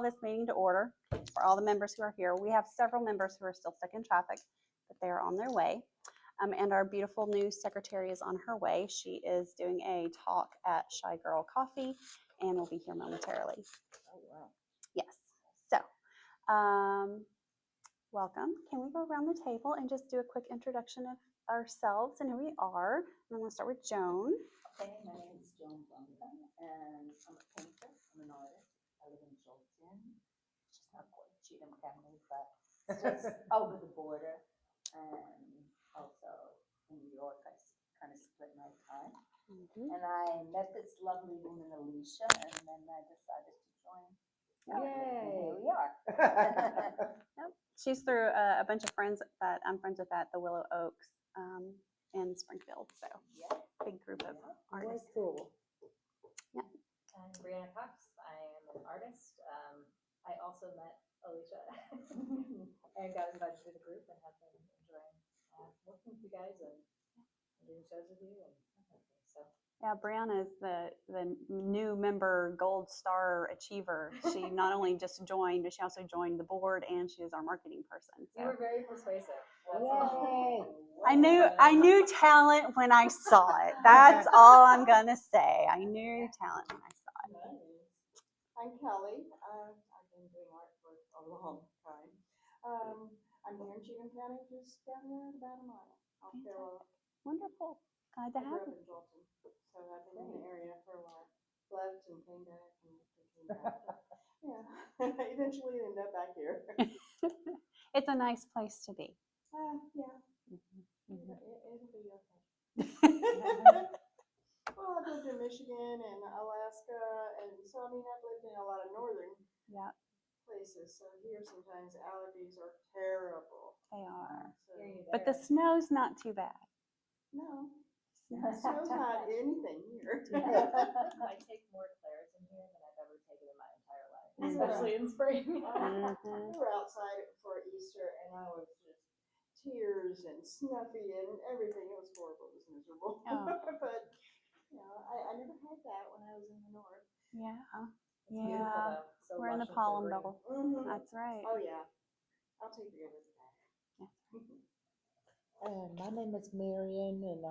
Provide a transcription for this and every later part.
This meeting to order for all the members who are here. We have several members who are still stuck in traffic, but they are on their way. And our beautiful new secretary is on her way. She is doing a talk at Shy Girl Coffee and will be here momentarily. Oh, wow. Yes. So, welcome. Can we go around the table and just do a quick introduction of ourselves and who we are? I'm going to start with Joan. Okay, my name is Joan Blanca, and I'm a painter. I'm an artist. I live in Cheatham, which is not quite Cheatham County, but it's just over the border. And also in New York, I kind of split my time. And I met this lovely woman, Alicia, and then I decided to join. Yay! And here we are. Yep. She's through a bunch of friends that I'm friends with at the Willow Oaks in Springfield. So, Yeah. Big group of artists. Cool. Yeah. I'm Brianna Cox. I am an artist. I also met Alicia and got invited to the group and have been enjoying working with you guys and doing shows with you and everything. So. Yeah, Brianna is the new member Gold Star Achiever. She not only just joined, but she also joined the board and she is our marketing person. So. You were very persuasive. Yay! I knew talent when I saw it. That's all I'm gonna say. I knew talent when I saw it. I'm Kelly. I've been doing art for a long time. I'm here in Cheatham County, just down the road about a mile. Off Petrell. Wonderful. Glad to I have grew up you. in Jolton, so I've been in the area for a while. Left and came back and came back. Yeah, eventually ended up back here. It's a nice place to be. Yeah. Mm-hmm. It'll be okay. Well, I've lived in Michigan and Alaska, and so I mean, I've lived in a lot of northern places. So here, sometimes allergies are terrible. They are. So, but the snow's not too bad. No, snow's not anything here. I take more Claritin here than I've ever taken in my entire life, especially in spring. We were outside for Easter, and I was just tears and snuffy and everything. It was horrible. It was miserable. Oh. But you know, I never had that when I was in the north. Yeah. It's beautiful, though. So We're in the lush and so pollen green. bubble. Mm-hmm. That's right. Oh yeah, I'll take the good with that. My name is Marion, and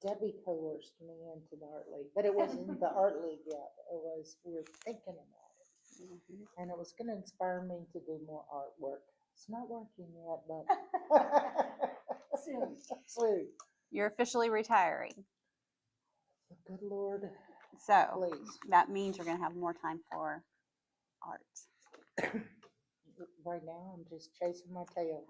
Debbie coerced me into the Art League, but it wasn't the Art League yet. It was, we were thinking about it, and it was going to inspire me to do more artwork. It's not working yet, but soon. You're officially retiring. Good Lord, So please. that means you're going to have more time for art. Right now, I'm just chasing my tail.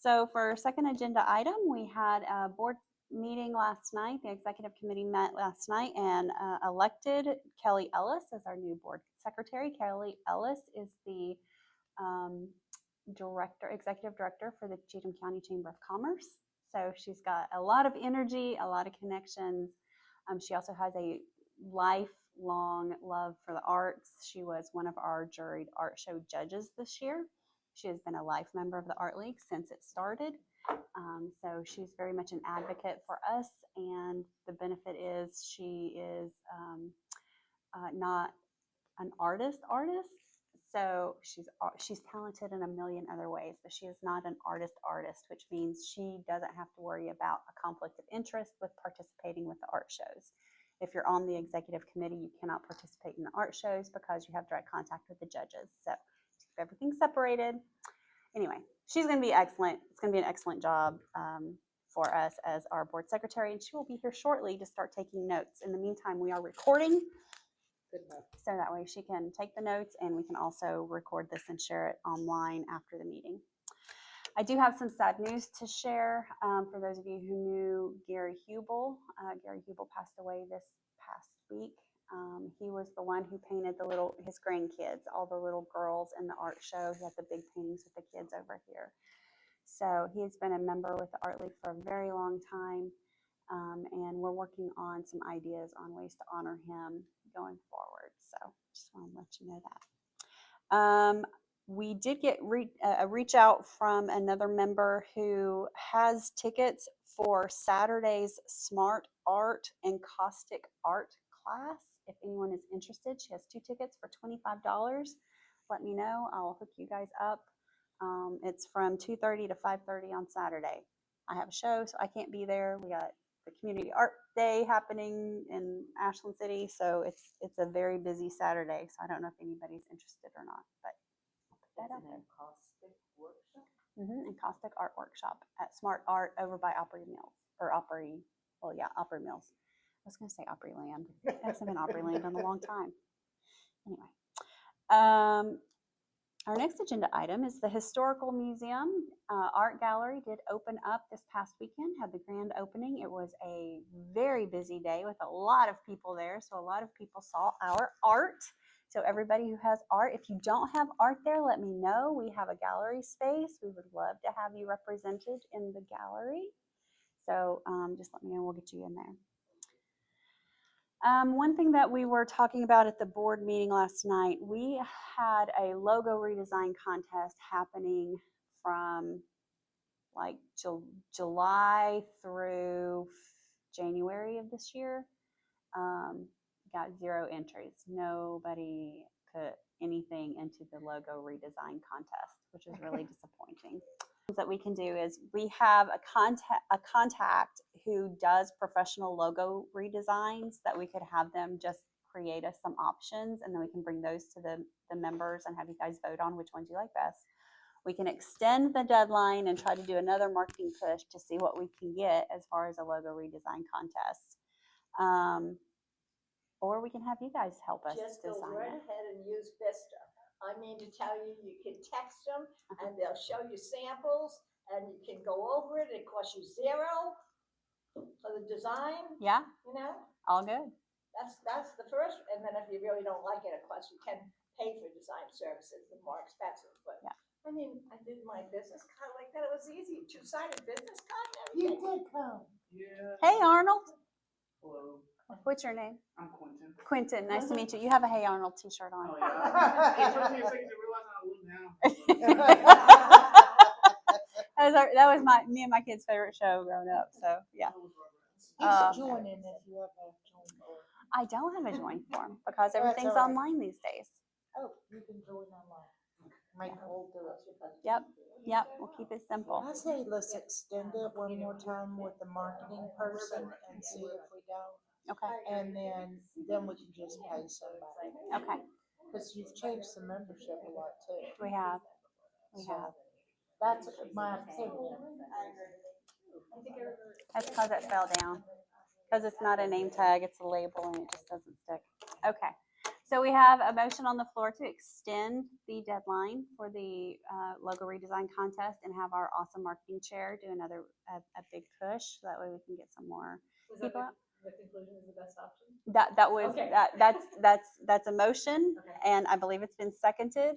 So for our second agenda item, we had a board meeting last night. The executive committee met last night and elected Kelly Ellis as our new board secretary. Kelly Ellis is the executive director for the Cheatham County Chamber of Commerce. So she's got a lot of energy, a lot of connections. She also has a lifelong love for the arts. She was one of our juried art show judges this year. She has been a life member of the Art League since it started. So she's very much an advocate for us. And the benefit is she is not an artist. So she's talented in a million other ways, but she is not an artist, which means she doesn't have to worry about a conflict of interest with participating with the art shows. If you're on the executive committee, you cannot participate in the art shows because you have direct contact with the judges. So keep everything separated. Anyway, she's going to be excellent. It's going to be an excellent job for us as our board secretary, and she will be here shortly to start taking notes. In the meantime, we are recording. Good enough. So that way she can take the notes and we can also record this and share it online after the meeting. I do have some sad news to share for those of you who knew Gary Hubel. Gary Hubel passed away this past week. He was the one who painted his grandkids, all the little girls in the art show. He had the big paintings with the kids over here. So he's been a member with the Art League for a very long time. And we're working on some ideas on ways to honor him going forward. So just want to let you know that. We did get a reach out from another member who has tickets for Saturday's Smart Art and Caustic Art class If anyone is interested, she has 2 tickets for $25. Let me know. I'll hook you guys up. It's from 2:30 to 5:30 on Saturday. I have a show, so I can't be there. We got the Community Art Day happening in Ashland City, so it's a very busy Saturday. So I don't know if anybody's interested or not, but I'll put that out there. Caustic workshop. And Caustic Art Workshop at Smart Art over by Opry Mills, or Opry, well, yeah, Opry Mills. I was going to say Opryland. It hasn't been Opryland in a long time. Anyway, our next agenda item is the Historical Museum Art Gallery did open up this past weekend, had the grand opening. It was a very busy day with a lot of people there, so a lot of people saw our art. So everybody who has art, if you don't have art there, let me know. We have a gallery space. We would love to have you represented in the gallery. So just let me know, we'll get you in there. One thing that we were talking about at the board meeting last night, we had a logo redesign contest happening from like July through January of this year. Got 0 entries. Nobody put anything into the logo redesign contest, which is really disappointing. That we can do is we have a contact who does professional logo redesigns that we could have them just create us some options, and then we can bring those to the members and have you guys vote on which ones you like best. We can extend the deadline and try to do another marketing push to see what we can get as far as a logo redesign contest. Or we can have you guys help us Just go design right it. ahead and use Vista. I mean to tell you, you can text them and they'll show you samples and you can go over it. It costs you $0 for the design, Yeah, you know? all good. That's the first, and then if you really don't like it, of course, you can pay for design services, they're more expensive, but. Yeah. I mean, I did my business card like that. It was easy. 2-sided business card and You everything. did come. Yeah. Hey, Arnold. Hello. What's your name? I'm Quentin. Quentin. Nice to meet you. You have a Hey Arnold t-shirt on. Oh, yeah. It took me a second to realize how I look now. That was me and my kids' favorite show growing up. So yeah. You Uh, should join in if you ever join. I don't have a join form because That's everything's all right. online these days. Oh, you can join online. Make hold to it. Yep. We'll keep it simple. I say let's extend it one more time with the marketing person and see if we don't. Okay. And then we can just pay somebody. Okay. Because you've changed the membership a lot too. We have. So that's my opinion. That's because it fell down. Because it's not a name tag, it's a label, and it just doesn't stick. Okay. So we have a motion on the floor to extend the deadline for the logo redesign contest and have our awesome marketing chair do a big push. So that way we can get some more Was that people out. the conclusion is the best option? That was Okay. that's a motion, Okay. and I believe it's been seconded.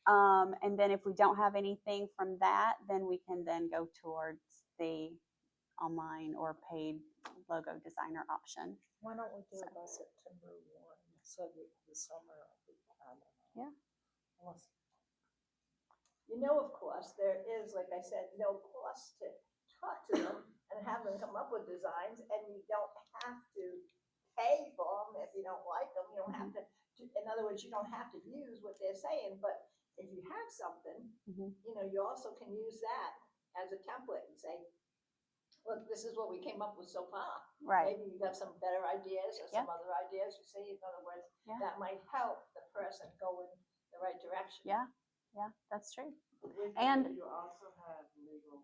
And then if we don't have anything from that, then we can then go towards the online or paid logo designer option. Why don't we do it by September 1, so that the summer will be kind of. Yeah. Awesome. You know, of course, there is, like I said, no cost to talk to them and have them come up with designs, and you don't have to pay for them if you don't like them. You don't have to, in other words, you don't have to use what they're saying, but if you have something, Mhm. you know, you also can use that as a template and say, look, this is what we came up with so far. Right. Maybe you got some better ideas or some other ideas, you see, in other words, Yeah. that might help the person go in the right direction. Yeah. Yeah, that's true. With And- that, you also have legal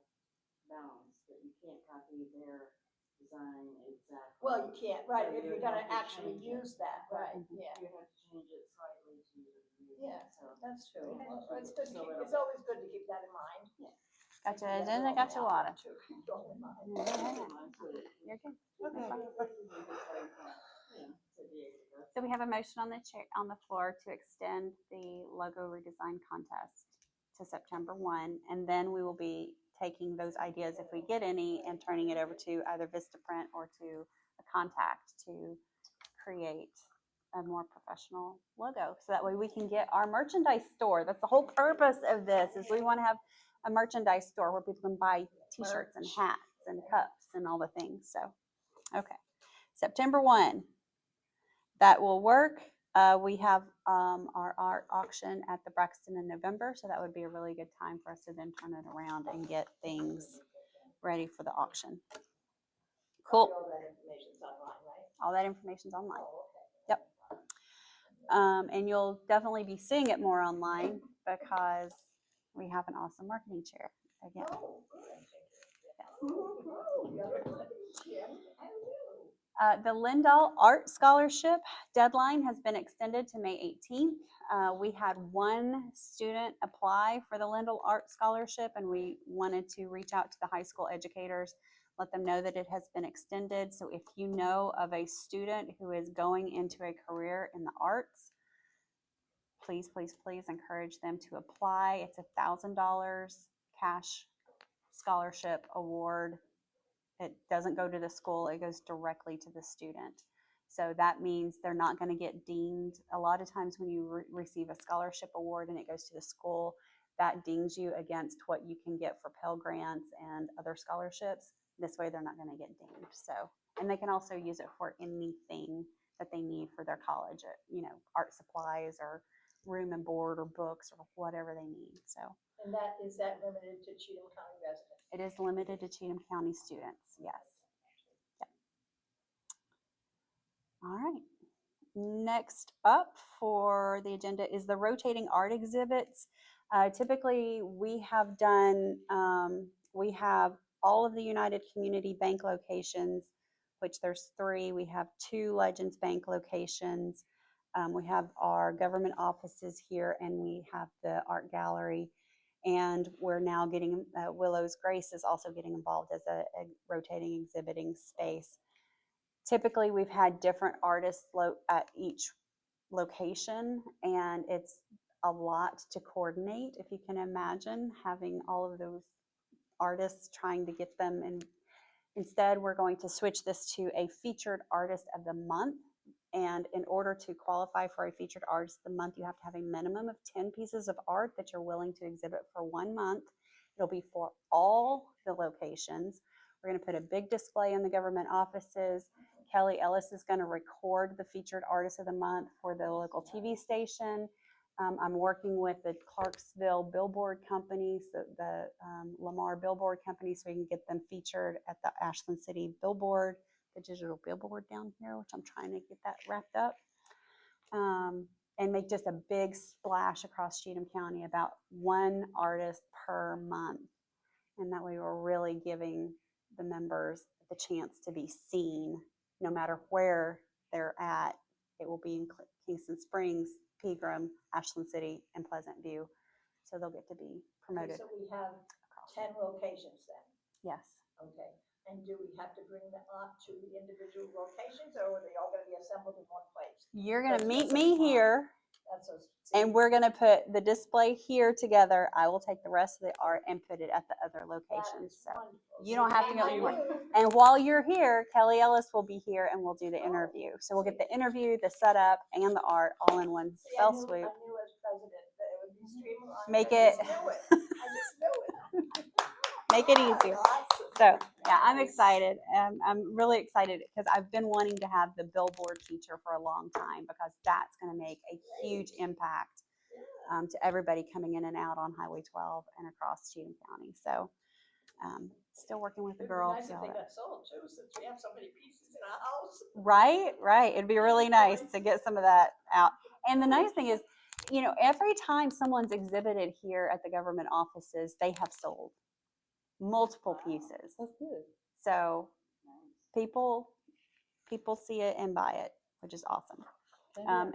balance, that you can't copy their design exactly. Well, you can't, right, So if you you're gonna have to actually change it. use that, right, Mhm. yeah. You have to change it slightly to use Yeah, it, so. that's true. Yeah. Well, it's good to So keep, it'll- it's always good to keep that in mind. Gotcha. And then I got you water. To keep all in mind. You're good. Okay. So we have a motion on the floor to extend the logo redesign contest to September 1, and then we will be taking those ideas, if we get any, and turning it over to either Vistaprint or to a contact to create a more professional logo. So that way we can get our merchandise store. That's the whole purpose of this, is we want to have a merchandise store where people can buy t-shirts and hats and cups and all the things. So, okay. September 1. that will work. We have our art auction at the Braxton in November, so that would be a really good time for us to then turn it around and get things ready for the auction. Cool. All that information's online, right? All that information's online. Oh, okay. Yep. And you'll definitely be seeing it more online because we have an awesome marketing chair again. Oh, good. The Lindhal Art Scholarship deadline has been extended to May 18th. We had one student apply for the Lindhal Art Scholarship, and we wanted to reach out to the high school educators, let them know that it has been extended. So if you know of a student who is going into a career in the arts, please, please, please encourage them to apply. It's $1,000 cash scholarship award. It doesn't go to the school, it goes directly to the student. So that means they're not going to get deemed. A lot of times when you receive a scholarship award and it goes to the school, that dings you against what you can get for Pell Grants and other scholarships. This way they're not going to get dinged. So, and they can also use it for anything that they need for their college, art supplies or room and board or books or whatever they need. So. And is that limited to Cheatham County residents? It is limited to Cheatham County students, yes. Yep. All right. Next up for the agenda is the rotating art exhibits. Typically, we have all of the United Community Bank locations, which there's 3. We have 2 Legends Bank locations. We have our government offices here, and we have the art gallery. And we're now getting, Willow's Grace is also getting involved as a rotating exhibiting space. Typically, we've had different artists at each location, and it's a lot to coordinate, if you can imagine, having all of those artists trying to get them in. Instead, we're going to switch this to a featured artist of the month. And in order to qualify for a featured artist of the month, you have to have a minimum of 10 pieces of art that you're willing to exhibit for 1 month. It'll be for all the locations. We're going to put a big display in the government offices. Kelly Ellis is going to record the featured artist of the month for the local TV station. I'm working with the Clarksville Billboard Company, so the Lamar Billboard Company, so we can get them featured at the Ashland City Billboard, the digital billboard down here, which I'm trying to get that wrapped up, and make just a big splash across Cheatham County about 1 artist per month. And that way we're really giving the members the chance to be seen no matter where they're at. It will be in Kingston Springs, Pegram, Ashland City, and Pleasant View. So they'll get to be promoted. So we have 10 locations then? Yes. Okay. And do we have to bring them up to the individual locations, or are they all going to be assembled in one place? You're going to meet me here, That's so. and we're going to put the display here together. I will take the rest of the art and put it at the other locations. So you don't have to go anywhere. And while you're here, Kelly Ellis will be here, and we'll do the interview. So we'll get the interview, the setup, and the art all in one fell swoop. I knew as president that it would be streamlined. Make I it. just knew it. I just knew it. Make it easier. Awesome. So yeah, I'm excited. I'm really excited because I've been wanting to have the billboard feature for a long time, because that's going to make a huge impact to everybody coming in and out on Highway 12 and across Cheatham County. So still working with the girls. It'd be nice if they got sold too, since we have so many pieces in our house. Right. It'd be really nice to get some of that out. And the nice thing is, every time someone's exhibited here at the government offices, they have sold multiple pieces. That's good. So people see it and buy it, which is awesome.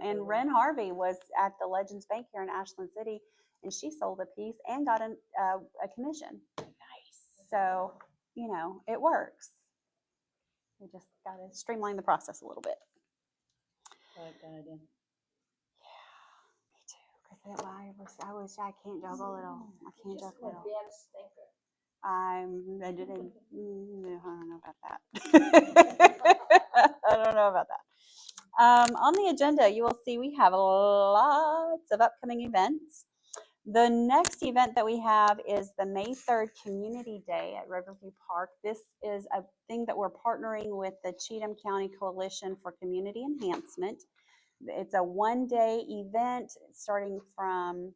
And Ren Harvey was at the Legends Bank here in Ashland City, and she sold a piece and got a commission. Nice. So, it works. We just got to streamline the process a little bit. I like that idea. Yeah, me too. Because I wish I can't juggle it all. I can't Just juggle an it all. advanced thinker. I don't know about that. I don't know about that. On the agenda, you will see we have lots of upcoming events. The next event that we have is the May 3rd Community Day at Riverview Park. This is a thing that we're partnering with the Cheatham County Coalition for Community Enhancement. It's a one-day event starting from,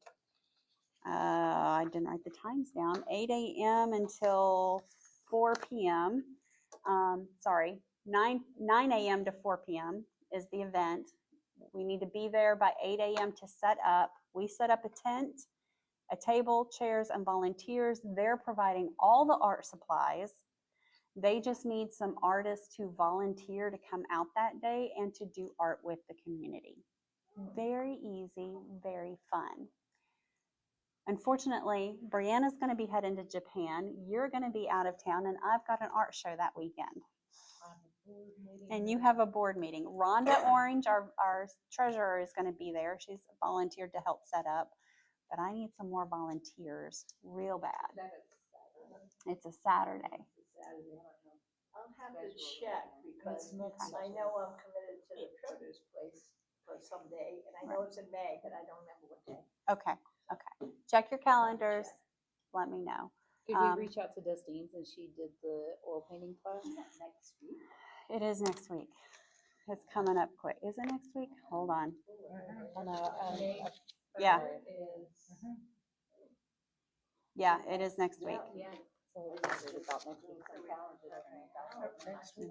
I didn't write the times down, 8 a.m. until 4 p.m. Sorry, 9 a.m. to 4 p.m. is the event. We need to be there by 8 a.m. to set up. We set up a tent, a table, chairs, and volunteers. They're providing all the art supplies. They just need some artists to volunteer to come out that day and to do art with the community. Very easy, very fun. Unfortunately, Brianna's going to be heading to Japan. You're going to be out of town, and I've got an art show that weekend. And you have a board meeting. Rhonda Orange, our treasurer, is going to be there. She's volunteered to help set up, but I need some more volunteers real bad. It's a Saturday. I'll have to check because I know I'm committed to the Trivers place for someday, and I know it's in May, but I don't remember what day. Okay. Check your calendars. Let me know. Did we reach out to Destine since she did the oil painting class? Next week. It is next week. It's coming up quick. Is it next week? Hold on. Oh, no, Yeah. Is Yeah, it is next week. yeah. So we did about next week. Next week.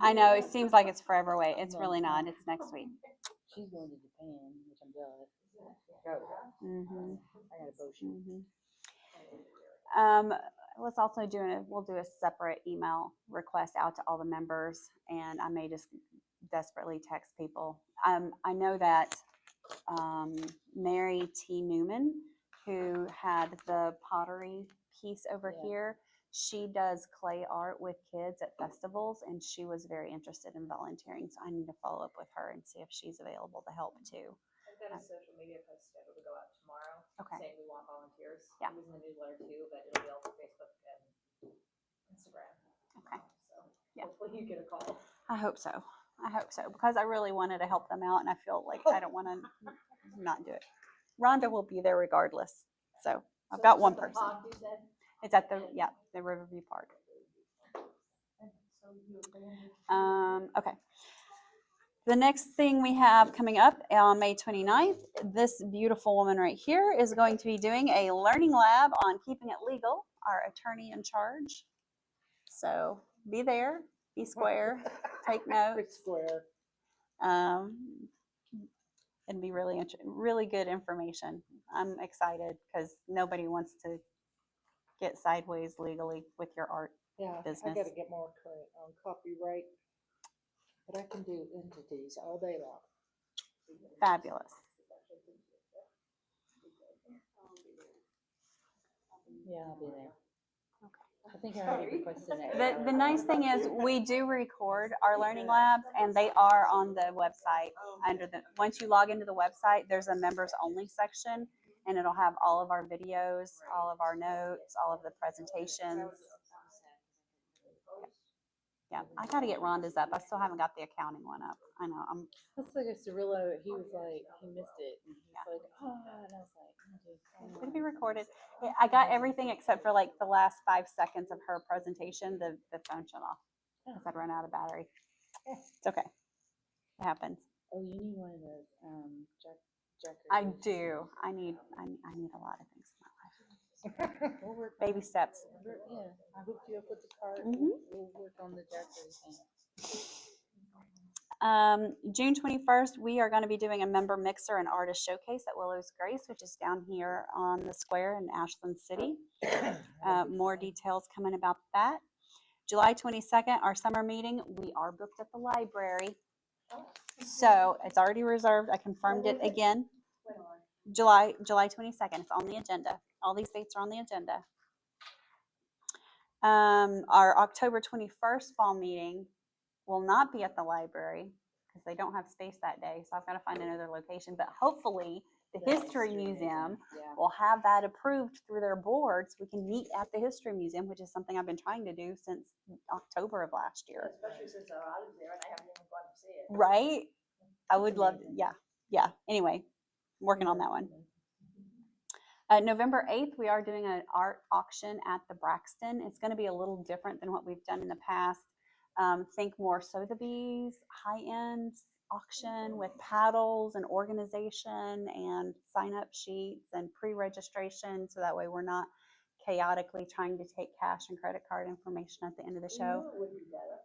I know, it seems like it's forever away. It's really not. It's next week. She's going to Japan, which I'm jealous. Mm-hmm. I got a bow shoot. Let's also we'll do a separate email request out to all the members, and I may just desperately text people. I know that Mary T. Newman, who had the pottery piece over here, she does clay art with kids at festivals, and she was very interested in volunteering. So I need to follow up with her and see if she's available to help too. I've got a social media post scheduled to go out tomorrow. Okay. Saying we want volunteers. Yeah. I'm using the newsletter too, but it'll be over Facebook and Instagram. Okay. So Yeah. hopefully you get a call. I hope so. Because I really wanted to help them out, and I feel like I don't want to not do it. Rhonda will be there regardless. So I've got one person. It's at the Riverview Park. Okay. The next thing we have coming up on May 29th, this beautiful woman right here is going to be doing a learning lab on keeping it legal, our attorney in charge. So be there, be square, take notes. It'd be really good information. I'm excited because nobody wants to get sideways legally with your art business. I gotta get more current on copyright, but I can do entities all day long. Fabulous. Yeah, I'll be there. I think I already requested it. The nice thing is we do record our learning labs, and they are on the website. Once you log into the website, there's a members only section, and it'll have all of our videos, all of our notes, all of the presentations. Yeah, I got to get Rhonda's up. I still haven't got the accounting one up. I know. That's like a Cirillo. He was like, he missed it. And he was like, oh, and I was like, It's going to be recorded. I got everything except for like the last 5 seconds of her presentation. The phone shut off because I'd run out of battery. It's okay. It happens. oh, you need one of those jackers. I do. I need a lot of things in my life. We'll work Baby steps. Yeah, I hooked you up with the card. Mhm. We'll work on the jackers thing. June 21st, we are going to be doing a member mixer and artist showcase at Willow's Grace, which is down here on the square in Ashland City. More details coming about that. July 22nd, our summer meeting. We are booked at the library. So it's already reserved. I confirmed it again. July 22nd. It's on the agenda. All these dates are on the agenda. Our October 21st fall meeting will not be at the library because they don't have space that day. So I've got to find another location. But hopefully the History Museum will have that approved through their board so we can meet at the History Museum, which is something I've been trying to do since October of last year. Especially since our audit's there and I haven't even gone to see it. Right? I would love to. Yeah. Anyway, working on that one. November 8th, we are doing an art auction at the Braxton. It's going to be a little different than what we've done in the past. Think more Sotheby's high-end auction with paddles and organization and sign-up sheets and pre-registration, so that way we're not chaotically trying to take cash and credit card information at the end of the show. It would be better.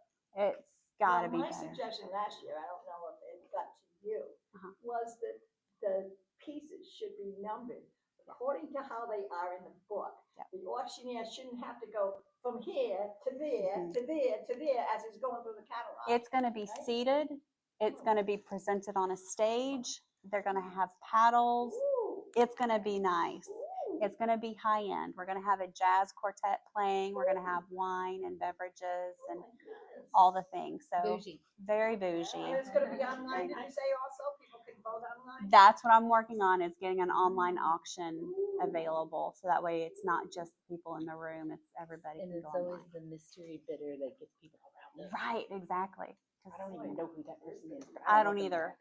It's got to Now, be my better. suggestion last year, I don't know if it got to you, Uh-huh. was that the pieces should be numbered according to how they are in the book. Yep. The auctioneer shouldn't have to go from here to there, Mhm. to there, to there, as he's going through the catalog. It's going to be Right? seated. It's going to be presented on a stage. They're going to have paddles. Ooh, It's going to be nice. ooh. It's going to be high end. We're going to have a jazz quartet playing. We're going to have wine and beverages Oh and my goodness. all the things. So Bougie. very bougie. And it's gonna be online, I say also, people can vote online. That's what I'm working on, is getting an online auction available. So that way it's not just people in the room, it's everybody And can it's go always online. the mystery bidder that gets people around us. Right, exactly. I don't even know who that person is. But I want don't them either.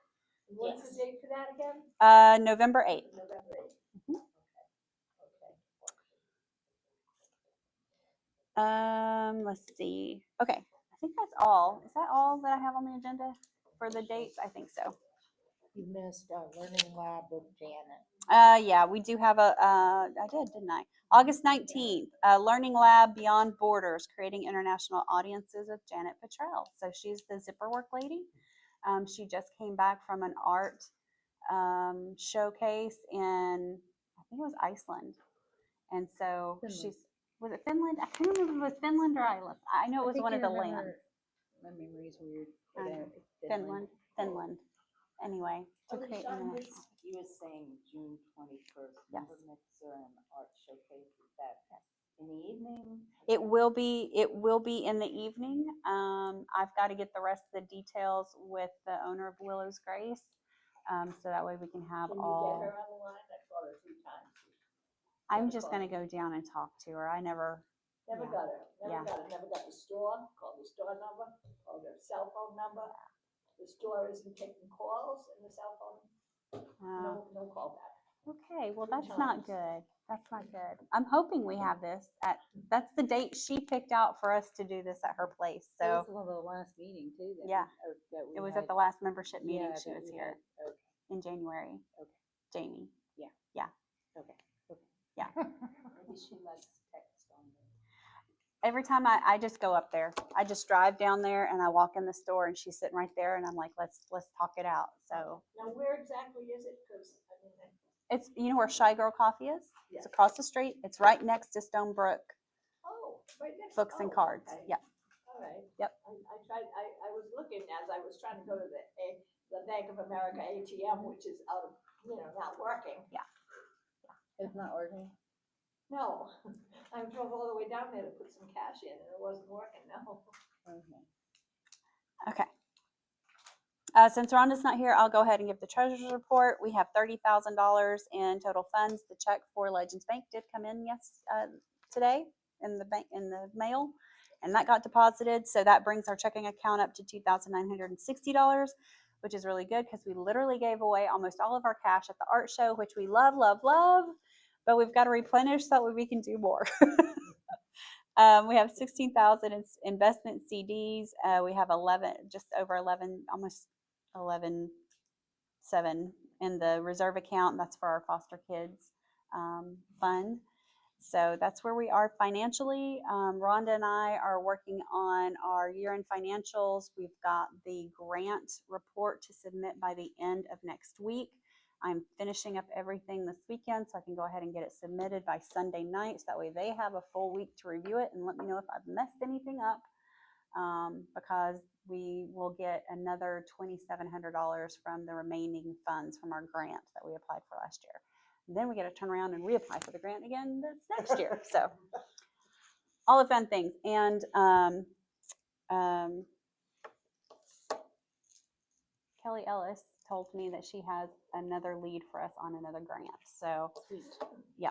there. What's the date for that again? November 8th. November 8th. Mhm. Okay. Let's see. Okay, I think that's all. Is that all that I have on the agenda for the dates? I think so. You missed Learning Lab with Janet. Yeah, we do have I did, didn't I? August 19th, Learning Lab Beyond Borders, Creating International Audiences with Janet Petrell. So she's the zipper work lady. She just came back from an art showcase in, I think it was Iceland. And so Finland. was it Finland? I can't remember if it was Finland or Iceland. I know it was one of the lands. My memory's weird. I know. Finland. Anyway, to create international. You were saying June 21st, Yes. Lumber Mixer and Art Showcase, is that in the evening? It will be in the evening. I've got to get the rest of the details with the owner of Willow's Grace, so that way we can have Can you all. get her on the line? I called her 3 times. I'm just going to go down and talk to her. I never. Never Yeah. got her, Yeah. never got the store, called the store number, called their cell phone number. The store isn't taking calls and the cell phone, no call back. Okay, well 3 that's not times. good. That's not good. I'm hoping we have this that's the date she picked out for us to do this at her place. That So was one of the last meeting too. That Yeah. That we it was had. at the last membership meeting Yeah, she that was we here had. Okay. in January. Okay. Jamie. Okay. Yeah. Maybe she likes text on there. Every time I just go up there, I just drive down there and I walk in the store and she's sitting right there and I'm like, let's talk it out. So Now, where exactly is it? Cause I mean, it's, where Shy Girl Coffee is? Yeah. It's across the street. It's right next to Stonebrook right next. Books and oh, Cards. okay. Yeah. All right. Yep. I tried, I was looking as I was trying to go to the Bank of America ATM, which is out of, not working. It's not working. No, I drove all the way down there to put some cash in and it wasn't working, no. Okay. Since Rhonda's not here, I'll go ahead and give the treasurer's report. We have $30,000 in total funds. The check for Legends Bank did come in today in the bank, in the mail, and that got deposited. So that brings our checking account up to $2,960, which is really good because we literally gave away almost all of our cash at the art show, which we love, love, love, but we've got to replenish so that way we can do more. We have 16,000 in investment CDs. We have 11, just over 11, almost 11.7 in the reserve account. That's for our foster kids fund. So that's where we are financially. Rhonda and I are working on our year-end financials. We've got the grant report to submit by the end of next week. I'm finishing up everything this weekend so I can go ahead and get it submitted by Sunday night. So that way they have a full week to review it and let me know if I've messed anything up, because we will get another $2,700 from the remaining funds from our grant that we applied for last year. And then we get to turn around and reapply for the grant again this next year. So all the fun things. And Kelly Ellis told me that she has another lead for us on another grant. So, yeah.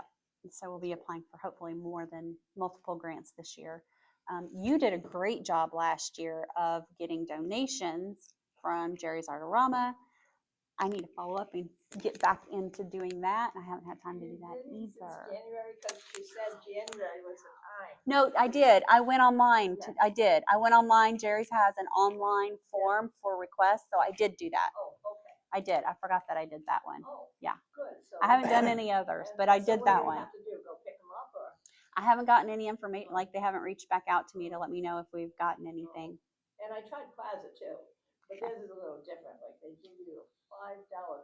So we'll be applying for hopefully more than multiple grants this year. You did a great job last year of getting donations from Jerry's Artorama. I need to follow up and get back into doing that. I haven't had time to do that Didn't since either. January, because she said January was the time. No, I did. I went online. Yeah. I did. I went online. Jerry's has an online form for requests, so I did do that. Oh, okay. I did. I forgot that I did that one. Oh. Yeah. Good. So I haven't done any others, but I did that one. What do you have to do? Go pick them up or? I haven't gotten any information. Like, they haven't reached back out to me to let me know if we've gotten anything. And I tried Plaza too, but theirs is a little different. Like they give you a $5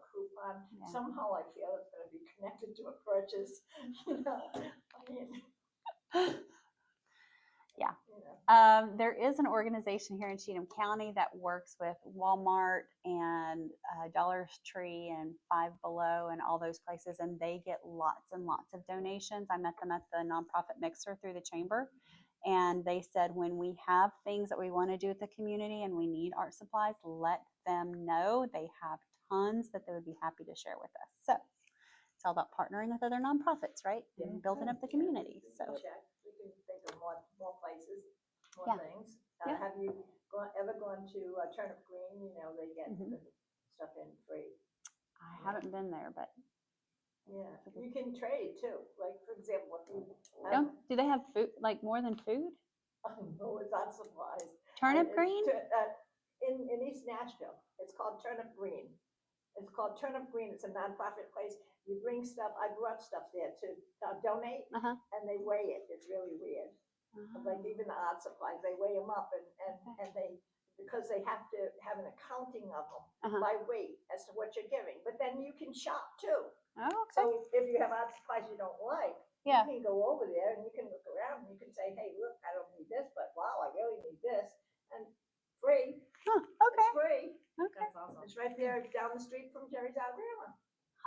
coupon. Yeah. Somehow I feel it's going to be connected to a purchase. You know, I mean, Yeah. you know. There is an organization here in Cheatham County that works with Walmart and Dollar Tree and Five Below and all those places, and they get lots and lots of donations. I met them at the nonprofit mixer through the chamber, and they said when we have things that we want to do with the community and we need art supplies, let them know. They have tons that they would be happy to share with us. So it's all about partnering with other nonprofits, right? And building up the community. So. Check. We can think of more places, more Yeah. things. Yeah. Have you ever gone to Turnip Green? You know, they get the stuff in free. I haven't been there, but Yeah, you can trade too. Like for example, if you do they have food, like more than food? no, it's not supplies. Turnip It's Green? In East Nashville, it's called Turnip Green. It's called Turnip Green. It's a nonprofit place. You bring stuff. I brought stuff there to donate, Uh-huh. and they weigh it. It's really weird. Like even the art supplies, they weigh them up, and they, because they have to have an accounting of them Uh-huh. by weight as to what you're giving. But then you can shop too. Oh, okay. So if you have art supplies you don't like, Yeah. you can go over there and you can look around and you can say, hey, look, I don't need this, but wow, I really need this. And free. Huh, It's okay. free. Okay. That's awesome. It's right there down the street from Jerry's Alabama.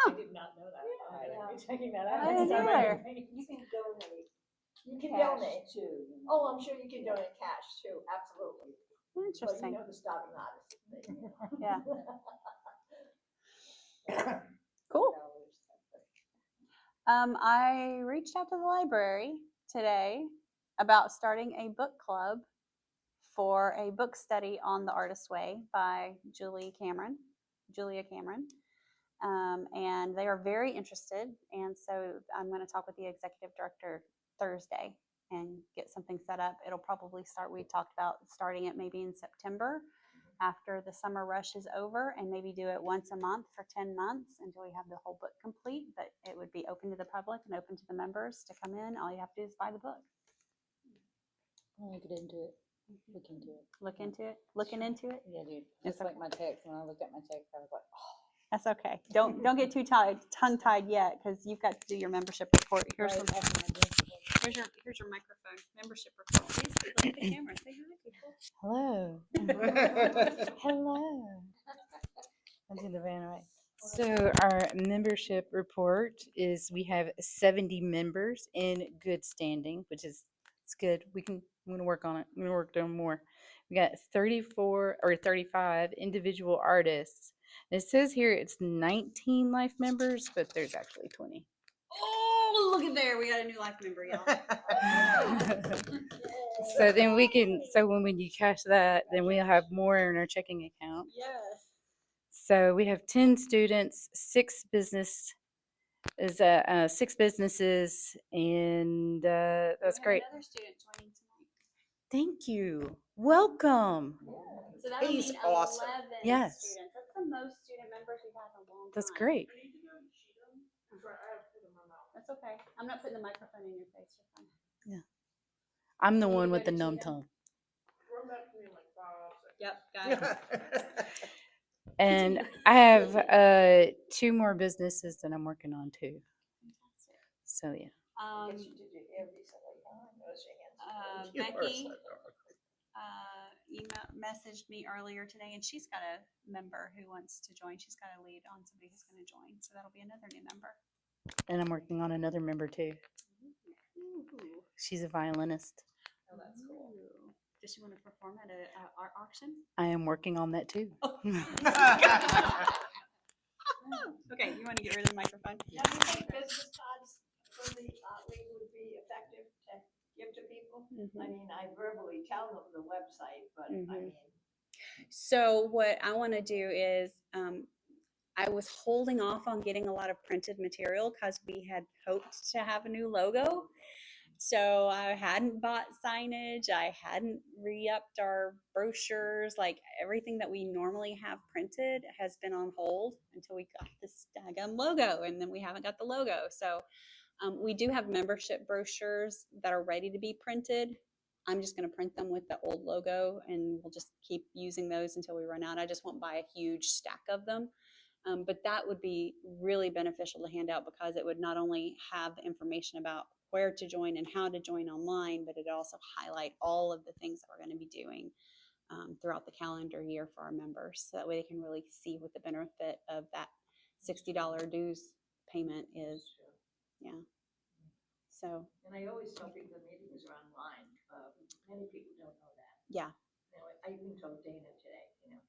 I did not know that. Yeah, I'm gonna yeah. be checking that out. I didn't next time either. You can donate. You can Cash donate. too. Oh, I'm sure you can donate cash too, absolutely. But you Interesting. know the starving artist. Yeah. Cool. I reached out to the library today about starting a book club for a book study on The Artist's Way by Julia Cameron. And they are very interested. And so I'm going to talk with the executive director Thursday and get something set up. It'll probably start, we talked about starting it maybe in September after the summer rush is over, and maybe do it once a month for 10 months until we have the whole book complete. But it would be open to the public and open to the members to come in. All you have to do is buy the book. I'll look into it. Look into it. Look into it. Looking into it. Yeah, dude. It's Just like my text. When I looked at my text, I was like, oh. That's okay. Don't get too tongue-tied yet, because you've got to do your membership report. Here's Right, some, after my dress. here's your microphone. Membership report. Please look at the camera. Say hi, people. Hello. Hello. I'll do the van right. So our membership report is we have 70 members in good standing, which is it's good. I'm gonna work on it. I'm gonna work on more. We got 34 or 35 individual artists. And it says here it's 19 life members, but there's actually 20. Oh, look at there. We got a new life member, y'all. So then when you cash that, then we'll have more in our checking account. Yes. So we have 10 students, 6 businesses, and that's great. Another student joining tonight. Thank you. Welcome. So that'll He's mean awesome. 11 Yes. students. That's the most student members we've had in a long time. That's great. That's okay. I'm not putting the microphone in your face. You're fine. I'm the You need one to with go the to numb Cheatham. tongue. Yep, got it. And I have 2 more businesses that I'm working on too. So yeah. I guess you did your hair recently, huh? I noticed your hands. Becky messaged me earlier today, and she's got a member who wants to join. She's got a lead on somebody who's going to join, so that'll be another new member. And I'm working on another member too. Ooh. She's a violinist. Oh, that's cool. Does she want to perform at a art auction? I am working on that too. Okay, you want to get rid of the microphone? Now, do you think business cards for the art league would be effective to give to people? I mean, I verbally tell them the website, but I mean. So what I want to do is, I was holding off on getting a lot of printed material because we had hoped to have a new logo. So I hadn't bought signage. I hadn't re-upped our brochures. Like everything that we normally have printed has been on hold until we got this daggum logo, and then we haven't got the logo. So we do have membership brochures that are ready to be printed. I'm just going to print them with the old logo, and we'll just keep using those until we run out. I just won't buy a huge stack of them. But that would be really beneficial to hand out because it would not only have the information about where to join and how to join online, but it also highlight all of the things that we're going to be doing throughout the calendar year for our members. So that way they can really see what the benefit of that $60 dues payment is. Yeah. So. And I always tell people the meetings are online. Many people don't know that. Yeah. You know, I even told Dana today, you know,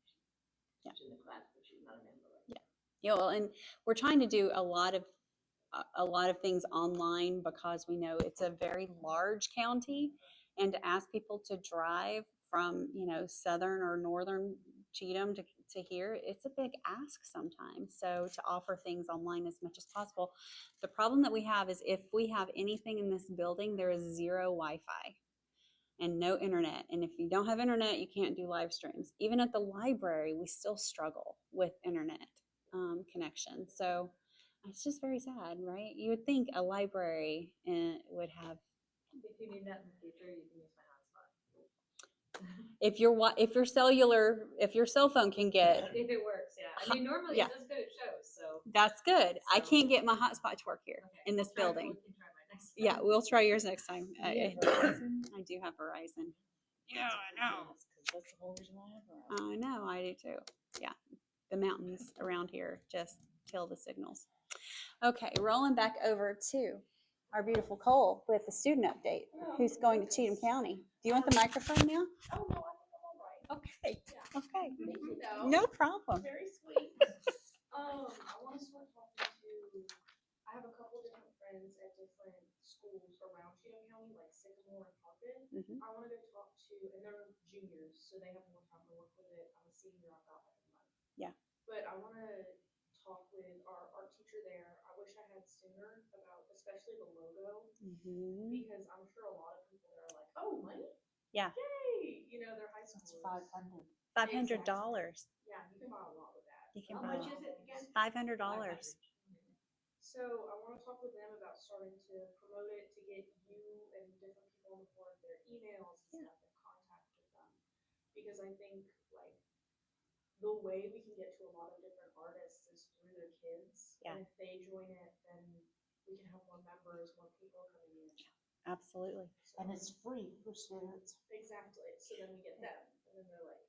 Yeah. she's in the class, but she's not a member. Yeah. Yeah. Well, and we're trying to do a lot of things online because we know it's a very large county, and to ask people to drive from, you know, southern or northern Cheatham to here, it's a big ask sometimes. So to offer things online as much as possible. The problem that we have is if we have anything in this building, there is zero Wi-Fi and no internet. And if you don't have internet, you can't do live streams. Even at the library, we still struggle with internet connection. So it's just very sad, right? You would think a library would have. If you need that in the future, you can use my hotspot. If your cell phone can get, If it works, yeah. I mean, normally yeah. it does good at shows, so. that's good. I can't get my hotspot to work here Okay, in this we'll try- building. we can try my next Yeah, time. we'll try yours next time. Do you have I Verizon? do have Verizon. Yeah, I know. That's the whole reason I have Verizon. I know, I do too. Yeah, the mountains around here just kill the signals. Okay, rolling back over to our beautiful Cole with the student update. Who's going to Cheatham County? Do you want the microphone now? Oh, no, I think I'm all right. Okay, Yeah. okay. Thank you, though. No problem. Very sweet. I want to start talking to, I have a couple different friends at different schools around Cheatham County, like Sycamore and Harvard. Mhm. I want to go talk to, and they're juniors, so they have more time to work with it. I'm a senior, I've got like a month. Yeah. But I want to talk with our art teacher there. I wish I had sooner about, especially the logo, Mhm. because I'm sure a lot of people that are like, oh, money? Yeah. Yay! You know, they're high schoolers. $500. Yeah, you can buy a lot with that. You can How buy much a is it again? $500. So I want to talk with them about starting to promote it, to get you and different people on the board their emails and stuff in contact with them. Because I think like the way we can get to a lot of different artists is through their kids. Yeah. And if they join it, then we can have more members, more people coming in. Absolutely. So, And it's free for students. exactly. So then we get them. And then they're like,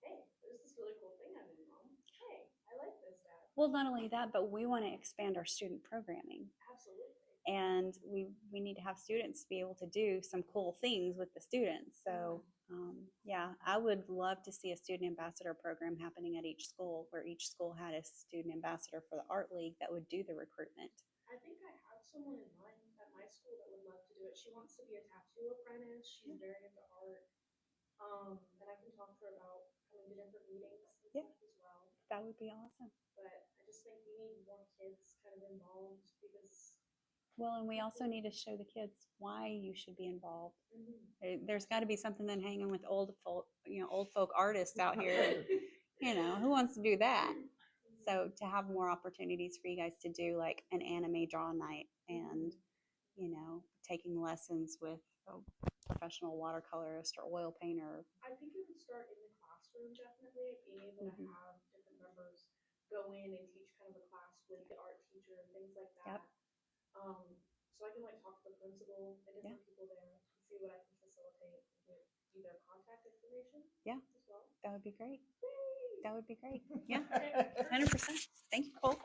hey, there's this really cool thing I'm in, Mom. Hey, I like this, Dad. Well, not only that, but we want to expand our student programming. Absolutely. And we need to have students be able to do some cool things with the students. So yeah, I would love to see a student ambassador program happening at each school, where each school had a student ambassador for the art league that would do the recruitment. I think I have someone in mind at my school that would love to do it. She wants to be a tattoo apprentice. She's very into art. And I can talk to her about coming to different meetings and Yeah. stuff as well. That would be awesome. But I just think we need more kids kind of involved because Well, and we also need to show the kids why you should be involved. There's got to be something than hanging with old folk artists out here. Who wants to do that? So to have more opportunities for you guys to do like an anime draw night and, taking lessons with a professional watercolorist or oil painter. I think it would start in the classroom, definitely, being able to have different members go in and teach kind of a class with the art teacher and things like that. So I can like talk to the principal and different people there and see what I can facilitate and do their contact information. Yeah. As well. That would be great. Yay! That would be great. Yeah, 100%. Thank you, Cole.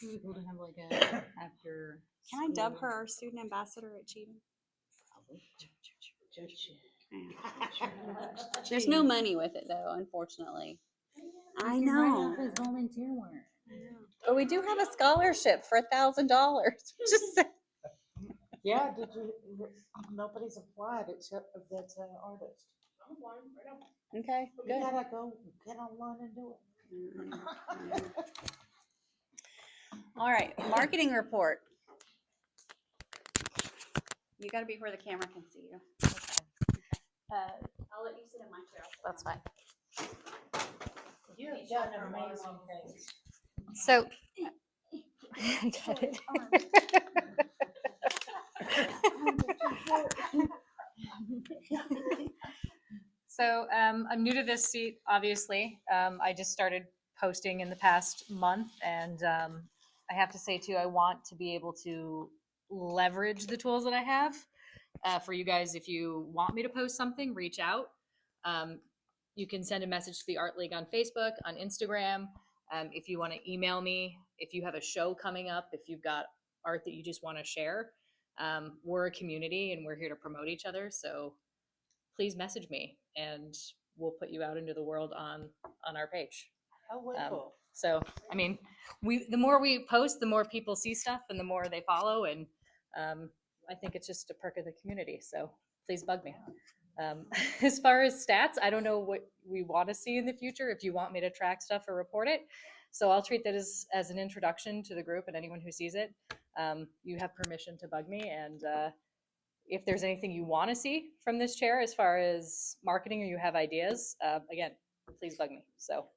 It'd be cool to have like a after. Can I dub school- her our student ambassador at Cheatham? There's no money with it though, unfortunately. I You can write off know. as volunteer work. But we do have a scholarship for $1,000. Just say. Yeah, nobody's applied except if that's an artist. I'm applying right now. Okay, You good. gotta go get online and do it. All right, marketing report. You got to be where the camera can see you. I'll let you sit in my chair. That's fine. You have done amazing things. So, got it. So I'm new to this seat, obviously. I just started posting in the past month, and I have to say too, I want to be able to leverage the tools that I have. For you guys, if you want me to post something, reach out. You can send a message to the Art League on Facebook, on Instagram. If you want to email me, if you have a show coming up, if you've got art that you just want to share, we're a community and we're here to promote each other. So please message me and we'll put you out into the world on our page. How wonderful. So, I mean, the more we post, the more people see stuff and the more they follow. And I think it's just a perk of the community. So please bug me. As far as stats, I don't know what we want to see in the future if you want me to track stuff or report it. So I'll treat that as an introduction to the group and anyone who sees it. You have permission to bug me. And if there's anything you want to see from this chair as far as marketing or you have ideas, again, please bug me. So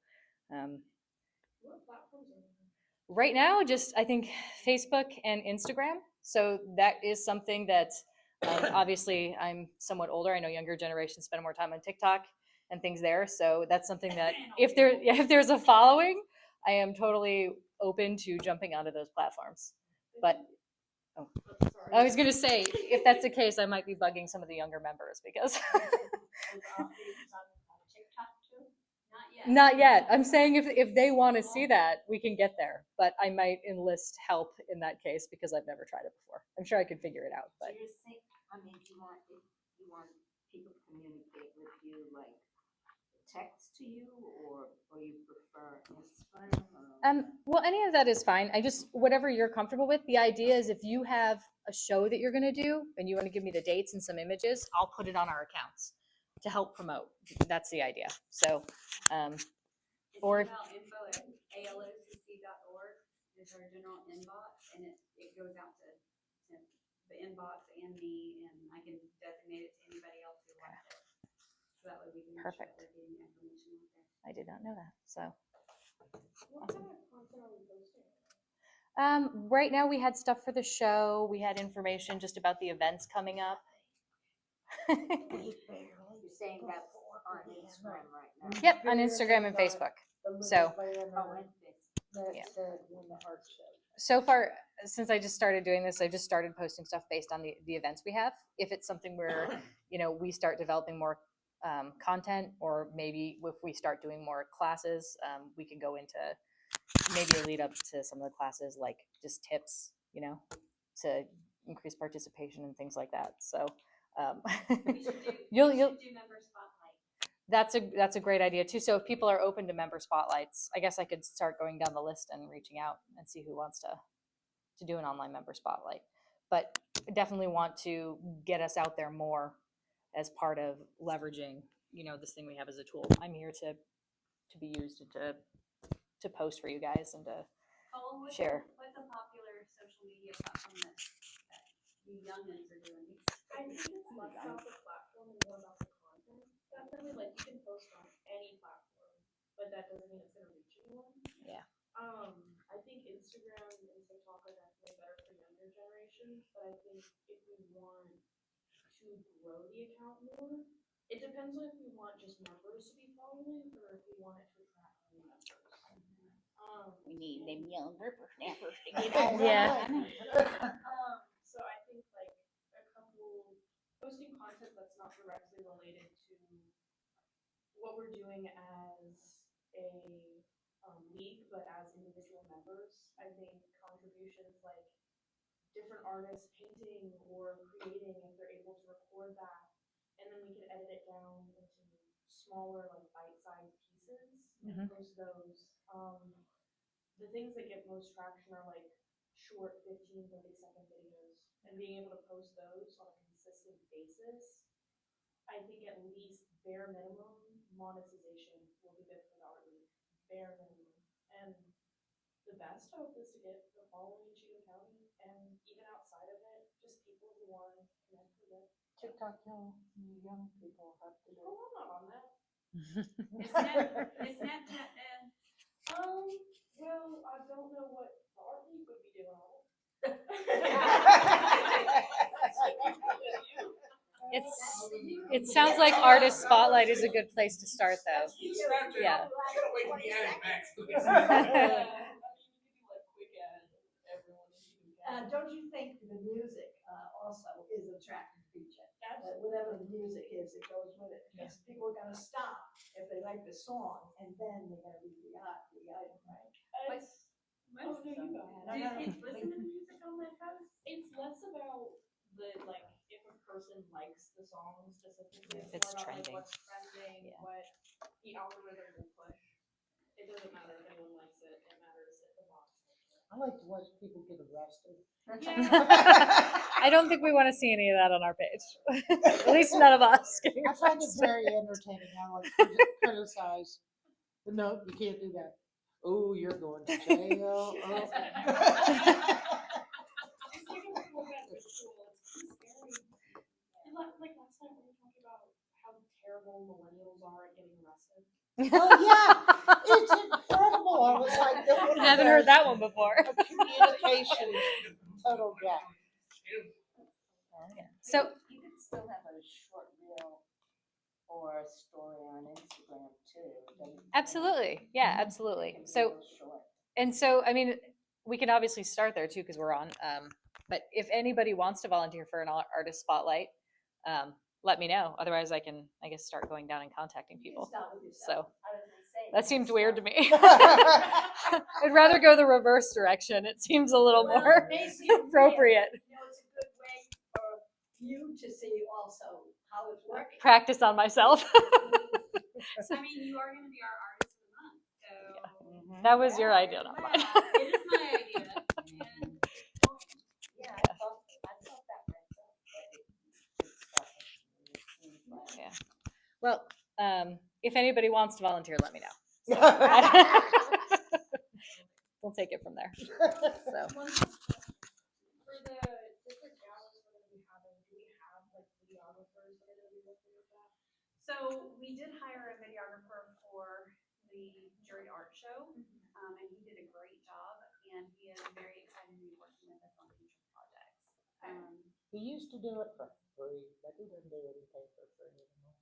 right now, just I think Facebook and Instagram. So that is something that obviously I'm somewhat older. I know younger generations spend more time on TikTok and things there. So that's something that if there's a following, I am totally open to jumping onto those platforms. But I was going to say, if that's the case, I might be bugging some of the younger members because not yet. I'm saying if they want to see that, we can get there. But I might enlist help in that case because I've never tried it before. I'm sure I could figure it out. So But you're saying, I mean, do you want people to communicate with you like text to you or you prefer Instagram? well, any of that is fine. I just whatever you're comfortable with. The idea is if you have a show that you're going to do and you want to give me the dates and some images, I'll put it on our accounts to help promote. That's the idea. So, or if info at ALOCC.org is our general inbox, and it goes out to the inbox and me, and I can designate it to anybody else who wants it. So that way we can make sure Perfect. that we're getting the information out there. I did not know that. So. What kind of content are we posting? Right now we had stuff for the show. We had information just about the events coming up. You're saying that's on Instagram right now? Yep, on Instagram and Facebook. So, so far, since I just started doing this, I just started posting stuff based on the events we have. If it's something where, we start developing more content, or maybe if we start doing more classes, we can go into maybe a lead up to some of the classes, like just tips, to increase participation and things like that. So you'll do member spotlight. that's a great idea too. So if people are open to member spotlights, I guess I could start going down the list and reaching out and see who wants to do an online member spotlight. But definitely want to get us out there more as part of leveraging, this thing we have as a tool. I'm here to be used and to post for you guys and to share. What's a popular social media platform that you youngins are doing? I think it's less about the platform and more about the content. Definitely, like you can post on any platform, but that doesn't mean it's going to reach anyone. Yeah. I think Instagram and TikTok are definitely better for younger generations, but I think if we want to grow the account more, it depends on if we want just members to be following or if we want it to attract new members. We need them younger snappers to get on. Yeah. So I think like a couple posting content that's not directly related to what we're doing as a league, but as individual members. I think contributions like different artists painting or creating, if they're able to record that, and then we can edit it down into smaller, like bite-sized pieces and post those. The things that get most traction are like short 15, 30-second videos, and being able to post those on a consistent basis. I think at least bare minimum monetization will be good for the art league. Bare minimum. And the the best hope is to get the following in Cheatham County and even outside of it, just people who want to connect with it. TikTok, young people have to do. Oh, I'm not on that. Is Snapchat dead? Well, I don't know what the art league would be doing on it. It sounds like Artist Spotlight is a good place to start, though. Snapchat, Yeah. I gotta wait to be added back. I mean, you could do like quick ads of everyone in Cheatham County. Don't you think the music also is attractive feature? Whatever the music is, it goes with it. Because people are gonna stop if they like the song, and then they're gonna read the item, right? It's, oh, no, you go ahead. Do kids listen to music on that post? It's less about the, like, if a person likes the song specifically. If it's more about, trending. Like, what's trending, Yeah. what the algorithm will push. It doesn't matter if anyone likes it, it matters if the boss likes it. I like to watch people get arrested. I don't think we want to see any of that on our page. At least none of us. getting I find it arrested. very entertaining. I like to criticize. But no, you can't do that. Oh, you're going to jail. Oh. It's like a little bit of school, it's scary. And like last time we were talking about how terrible millennials are at getting arrested. Oh, yeah. It's incredible. I was like, I haven't heard that one before. A communication total gap. So You could still have a short reel or a story on Instagram too. absolutely, yeah, absolutely. So Short. and so, I mean, we can obviously start there too because we're on. But if anybody wants to volunteer for an artist spotlight, let me know. Otherwise, I can, I guess, start going down and contacting people. Start with yourself. So I was gonna say. that seems weird to me. I'd rather go the reverse direction. It seems a little more appropriate. You know, it's a good way for you to see also how it's working. Practice on myself. I mean, you are going to be our artist of the month, so. That was your idea, not mine. It is my idea. And Yeah, I thought that myself, but it's stuff. Yeah. Well, if anybody wants to volunteer, let me know. We'll take it from there. So. For the different galas we're gonna be having, do we have like videographers that are gonna be working with that? So we did hire a videographer for the jury art show, and he did a great job, and he is very excited to be working with us on future projects. He used to do it for free, but he doesn't do anything for free anymore.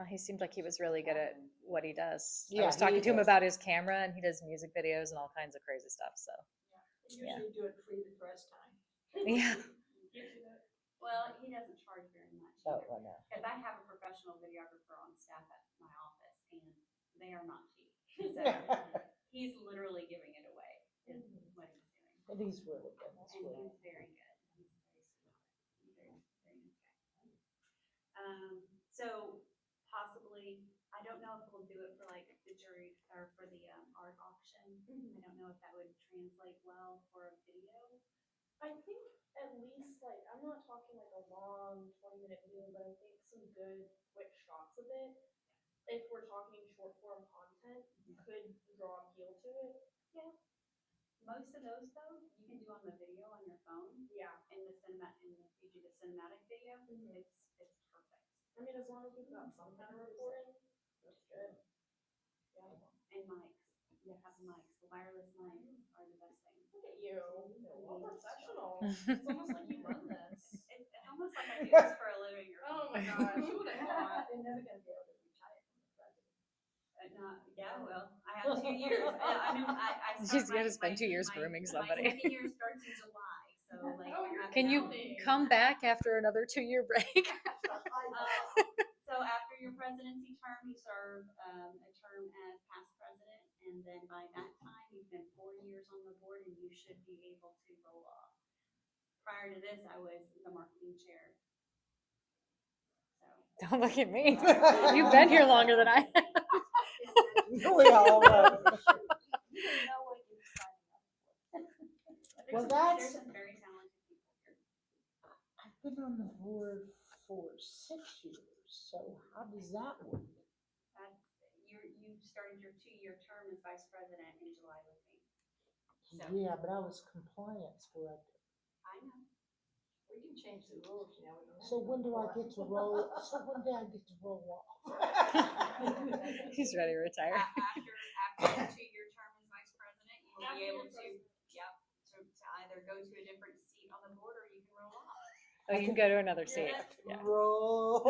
He seemed like he was really good at what he does. I Yeah, was talking he to him is. about his camera, and he does music videos and all kinds of crazy stuff. So, Usually do it free the first time. yeah. Well, he doesn't charge very much. Oh, I know. Because I have a professional videographer on staff at my office, and they are not cheap. So he's literally giving it away, is what he's doing. And he's really good. And he's very good. He's very sweet. He's very, very nice guy. So possibly, I don't know if we'll do it for like the jury or for the art auction. I don't know if that would translate well for a video. I think at least like, I'm not talking like a long 20-minute video, but I think some good quick shots of it, if we're talking short form content, could draw appeal to it. Yeah. Most of those though, you can do on the video on your phone. Yeah. In the if you do the cinematic video, it's perfect. I mean, as long as we've got some kind of recording, that's good. Yeah. And mics. You have mics. The wireless mics are the best thing. Look at you. Well professional. It's almost like you run this. It's almost like I do this for a living. Oh my gosh, who would have thought? They're never gonna be able to retire from the president. Yeah, well, I have 2 years. I mean, I She's start gonna spend 2 years my grooming somebody. My second year starts in July, so like. Oh, you're Can you come back after another 2-year break? So after your presidency term, you serve a term as past president, and then by that time, you've been 4 years on the board, and you should be able to roll off. Prior to this, I was the marketing chair. So. Don't look at me. You've been here longer than I have. We all know. You know what you're signing up for. Well, There's some very talented people here. I've been on the board for 6 years, so how does that work? You started your 2-year term as vice president in July with me. So Yeah, but I was compliance director. I know. We can change the rules, you know. we don't have So to when do I comply. get to roll? So when do I get to roll off? He's ready to retire. After your 2-year term as vice president, you will be able to, to either go to a different seat on the board or you can roll off. Oh, you can go to another seat. Yeah. Roll.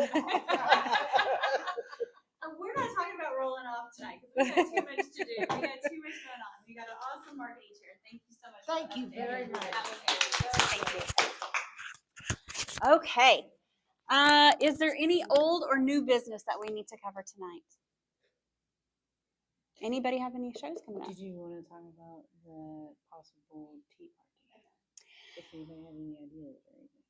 We're not talking about rolling off tonight because we got too much to do. We got too much going on. We got an awesome marketing chair. Thank you so much. for Thank you updating. very much. That was great. Thank you. Okay. Is there any old or new business that we need to cover tonight? Anybody have any shows coming up? Did you want to talk about the possible tea party? If anybody had any ideas or anything.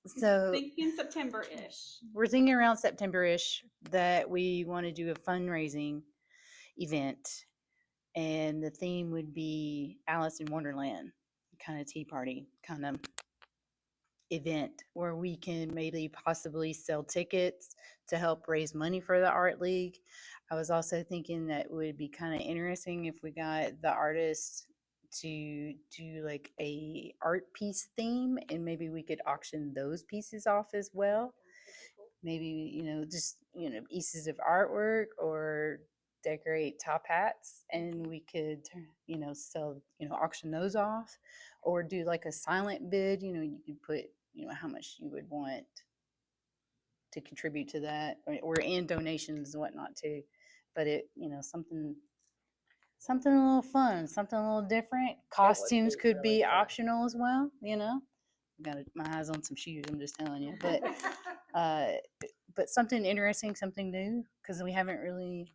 So Thinking September-ish. we're thinking around September-ish that we want to do a fundraising event, and the theme would be Alice in Wonderland, kind of tea party kind of event where we can maybe possibly sell tickets to help raise money for the art league. I was also thinking that it would be kind of interesting if we got the artists to do like a art piece theme, and maybe we could auction those pieces off as well. Maybe, just, pieces of artwork, or decorate top hats, and we could, sell, auction those off, or do like a silent bid. You could put, how much you would want to contribute to that, or and donations and whatnot too. But it, something a little fun, something a little different. Costumes could be optional as well. Got my eyes on some shoes. I'm just telling you, but something interesting, something new, because we haven't really.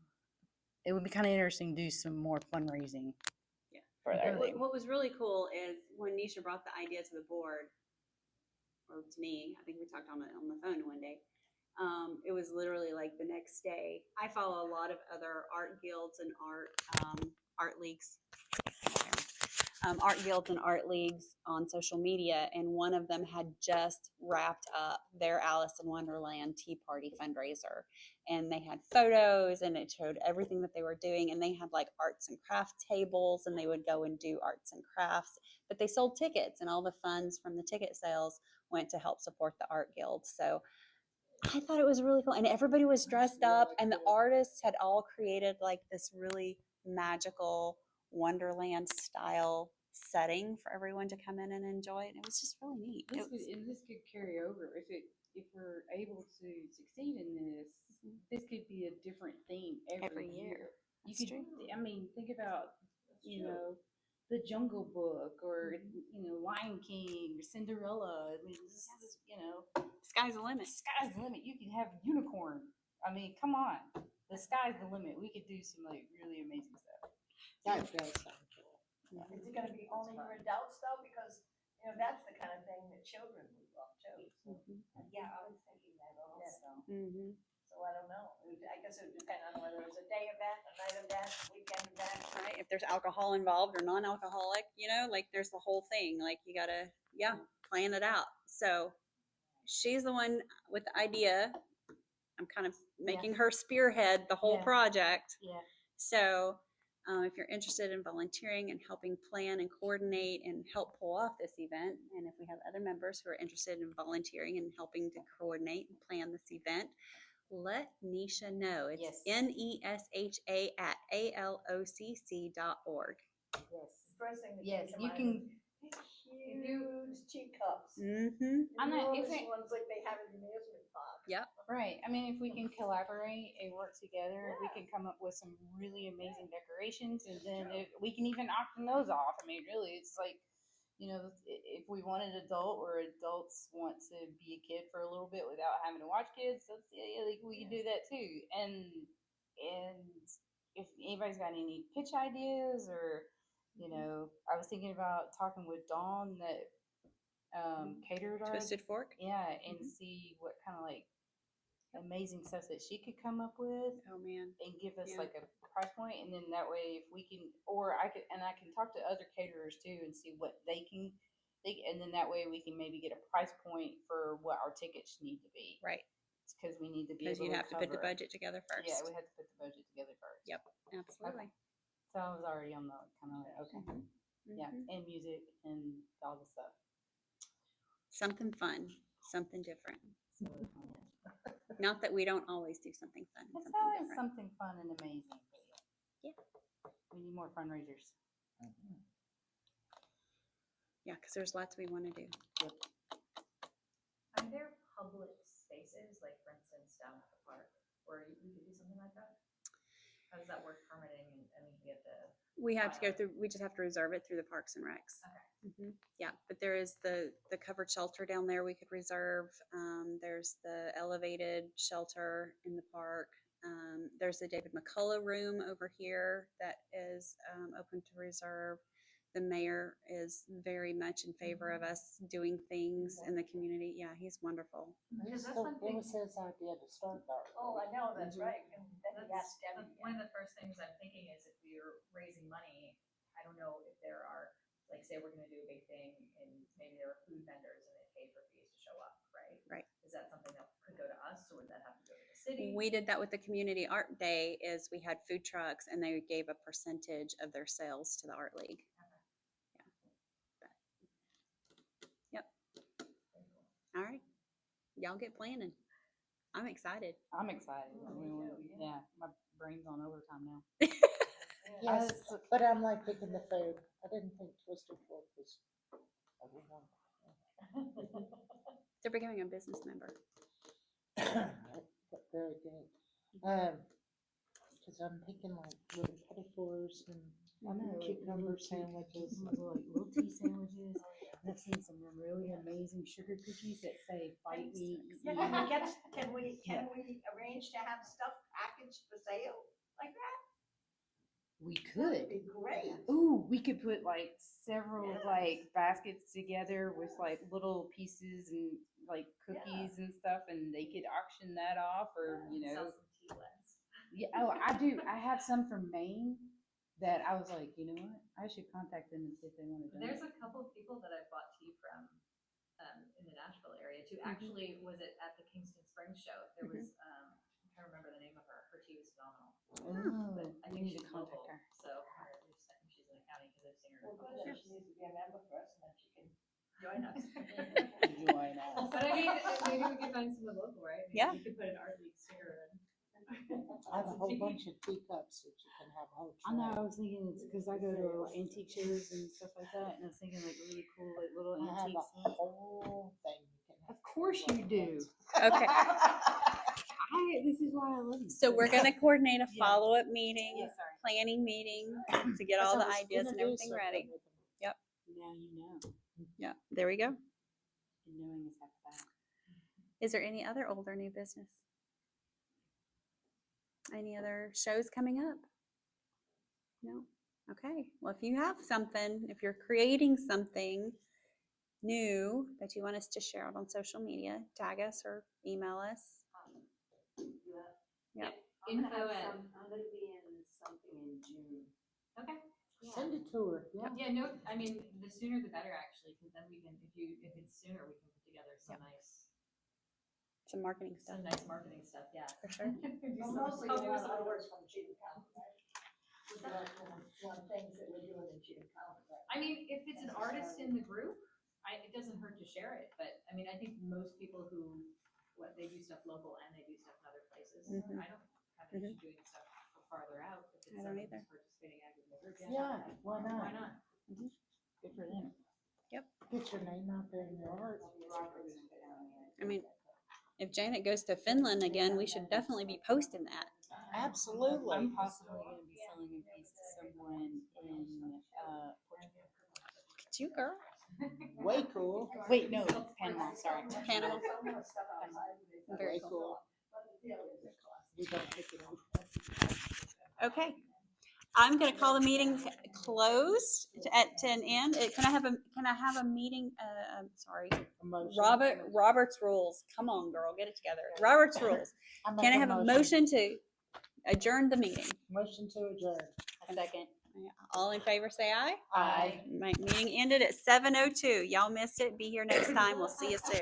It would be kind of interesting to do some more fundraising. Yeah. For that. What was really cool is when Nisha brought the idea to the board, or to me, I think we talked on the phone one day. It was literally like the next day. I follow a lot of other art guilds and art leagues. Art guilds and art leagues on social media, and one of them had just wrapped up their Alice in Wonderland Tea Party fundraiser, and they had photos and it showed everything that they were doing, and they had like arts and craft tables, and they would go and do arts and crafts, but they sold tickets, and all the funds from the ticket sales went to help support the art guild. So I thought it was really cool, and everybody was dressed up, and the artists had all created like this really magical Wonderland style setting for everyone to come in and enjoy, and it was just really neat. This could carry over if we're able to succeed in this. This could be a different theme every year. That's true. I mean, think about the Jungle Book, or Lion King, or Cinderella. I mean, this is Sky's the limit. Sky's the limit. You can have a unicorn. I mean, come on, the sky's the limit. We could do some like really amazing stuff. That does sound cool. Is it gonna be only for adults though? Because, that's the kind of thing that children would love too. Yeah, I was thinking that also. Mm-hmm. So I don't know. I guess it would depend on whether it's a day event, a night event, a weekend event. Right? If there's alcohol involved or non-alcoholic, like there's the whole thing. Like you gotta, plan it out. So she's the one with the idea. I'm kind of making her spearhead the whole project. Yeah. So if you're interested in volunteering and helping plan and coordinate and help pull off this event, and if we have other members who are interested in volunteering and helping to coordinate and plan this event, let Nisha know. It's NESHA at ALOCC.org. Yes. First thing that Yes, came to you mind can. was huge teacups. Mm-hmm. I'm not- if Enormous it- ones like they have in the amusement park. Yep. Right. I mean, if we can collaborate and work together, we can come up with some really amazing decorations, and then we can even auction those off. I mean, really, it's like, if we want an adult, or adults want to be a kid for a little bit without having to watch kids, like we can do that too. And if anybody's got any pitch ideas, or I was thinking about talking with Dawn that catered our Twisted Fork. Yeah, and see what kind of like amazing stuff that she could come up with, Oh man. and give us Yeah. like a price point, and then that way if we can, or I can talk to other caterers too and see what they And then that way we can maybe get a price point for what our tickets need to be. Right. Because we need to be Because able you'd to have to put the cover- budget together first. Yeah, we have to put the budget together first. Yep, absolutely. So I was already on the kind of like, okay. Yeah, Mhm. and music and all the stuff. Something fun, something different. So Not that we don't always do something fun, and it's something always different. something fun and amazing. Yeah. We need more fundraisers. Yeah, because there's lots we want to do. Are there public spaces, like for instance, down at the park, where we could do something like that? How does that work permitting and, I mean, we have to, We have to go through, we just have to reserve it through the Parks and Recs. okay. Yeah, but there is the covered shelter down there we could reserve. There's the elevated shelter in the park. There's the David McCullough room over here that is open to reserve. The mayor is very much in favor of us doing things in the community. Yeah, he's wonderful. Because that's What one thing. was his idea to start that? Oh, I know, that's right. And then he That's asked Debbie. one of the first things I'm thinking is if we were raising money, I don't know if there are, like, say we're gonna do a big thing and maybe there are food vendors and they pay for fees to show up, right? Right. Is that something that could go to us or would that have to go to the city? We did that with the Community Art Day. Is we had food trucks and they gave a percentage of their sales to the Art League. All right, y'all get planning. I'm excited. I'm excited. I mean, yeah, my brain's on overtime now. Yes, but I'm like picking the food. I didn't think Twisted Fork was everyone. They're becoming a business member. Very good. Cause I'm thinking like little petit fours and cucumber sandwiches. Little tea sandwiches. And I've seen some really amazing sugar cookies that say "Fight Me." Eat Can Me." we arrange to have stuff packaged for sale like that? We That'd could. be great. Ooh, we could put like several like baskets together with like little pieces and like cookies and stuff, and they could auction that off, or Sell some tea lights. Yeah. Oh, I do. I have some from Maine that I was like, you know what? I should contact them and see if they want to donate. There's a couple of people that I've bought tea from in the Nashville area too. Actually, was it at the Kingston Springs show? There was I'm trying to remember the name of her. Her tea was phenomenal. Oh, But I we think need she's to contact local, her. so or at least I think she's in the county because I've seen her. Well, in a couple good, then shows. she needs to be a member first, and then she can join us. Join us. But I mean, maybe we could find someone local, right? Maybe Yeah. We could put an art league sticker in. I have a whole bunch of teacups that you can have whole. I know. I was thinking it's because I go to antique shows and stuff like that, and I was thinking like really cool, like little I have antiques. a whole thing you can have. Of course you do. Okay, This is why I love you. so we're gonna coordinate a Yeah. follow-up meeting, Yeah, sorry. planning meeting to get all the ideas and everything ready. Now you know. Yeah, there we go. And knowing is half the battle. Is there any other old or new business? Any other shows coming up? No? Okay. Well, if you have something, if you're creating something new that you want us to share out on social media, tag us or email us. Yeah. Info at. I'm gonna be in something in June. Okay. Send it to her, yeah. Yeah, no, I mean, the sooner the better actually, because then we can, if it's sooner, we can put together some nice, Some marketing stuff. some nice marketing stuff, yeah. For sure. Do Well, some mostly we covers want of- orders from Cheatham County, right? One things that we're doing in Cheatham County, right? I mean, if it's an artist in the group, it doesn't hurt to share it, but I mean, I think most people who, they do stuff local and they do stuff in other places. Mhm. I don't have an issue doing stuff farther out if it's I don't someone either. who's participating actively in the group. Yeah, why not? Why not? Good for them. Get your name out there in your art. I mean, if Janet goes to Finland again, we should definitely be posting that. Absolutely. I'm possibly going to be selling a piece to someone in Portugal. Look at you, girl. Way cool. Wait, no, Panama. Sorry. Panama. Very Way cool. cool. We gotta pick it up. Okay. I'm gonna call the meeting closed to an end. Can I have a meeting, I'm sorry, Emotion. Robert's rules. Come on, girl, get it together. Robert's rules. make Can I have a motion to adjourn the meeting? Motion to adjourn. A second. All in favor, say aye. Aye. Meeting ended at 7:02. Y'all missed it. Be here next time. We'll see you soon.